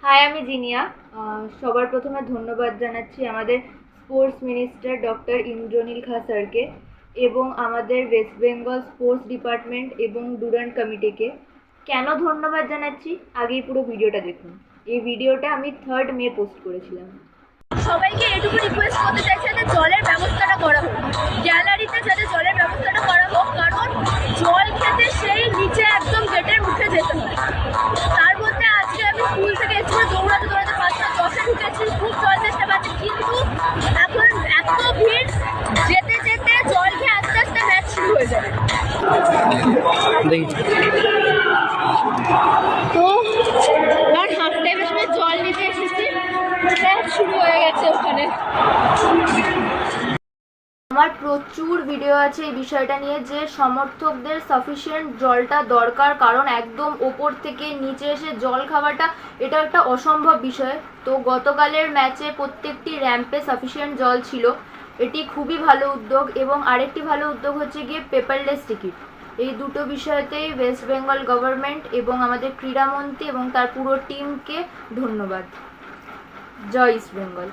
High, আমি জিনিয়া। সবার প্রথমে ধন্যবাদ জানাচ্ছি আমাদের স্পোর্টস মিনিস্টার ডক্টর ইন্দ্রনীল খা স্যারকে এবং আমাদের ওয়েস্ট বেঙ্গল স্পোর্টস ডিপার্টমেন্ট এবং ডুরান্ট কমিটিকে। কেন ধন্যবাদ জানাচ্ছি, আগেই পুরো ভিডিওটা দেখুন। এই ভিডিওটা আমি 3rd মে পোস্ট করেছিলাম। সবাইকে এটুকু রিকোয়েস্ট করতে চাইছি যাতে জলের ব্যবস্থাটা করা হোক, গ্যালারিতে যাতে জলের ব্যবস্থাটা করা হোক, কারণ জল খেতে সেই নিচে একদম গেটের মুখে যেতে হয়। তার মধ্যে আজকে আমি স্কুল থেকে একটু দৌড়াতে 5:10 ঢুকেছি, খুব জল চেষ্টা পাচ্ছি, কিন্তু এখন এত ভিড়, যেতে যেতে জল খেয়ে আস্তে আস্তে ম্যাচ শুরু হয়ে যাবে। তো আর হাফ টাইমের সময় জল নিতে এসেছি, ম্যাচ শুরু হয়ে গেছে ওখানে। আমার প্রচুর ভিডিও আছে এই বিষয়টা নিয়ে, যে সমর্থকদের সাফিসিয়েন্ট জলটা দরকার, কারণ একদম ওপর থেকে নিচে এসে জল খাওয়াটা এটা একটা অসম্ভব বিষয়। তো গতকালের ম্যাচে প্রত্যেকটি র্যাম্পে সাফিসিয়েন্ট জল ছিল, এটি খুবই ভালো উদ্যোগ। এবং আরেকটি ভালো উদ্যোগ হচ্ছে গিয়ে পেপারলেস টিকিট। এই দুটো বিষয়তেই ওয়েস্ট বেঙ্গল গভর্নমেন্ট এবং আমাদের ক্রীড়ামন্ত্রী এবং তার পুরো টিমকে ধন্যবাদ। জয় ইস্ট বেঙ্গল।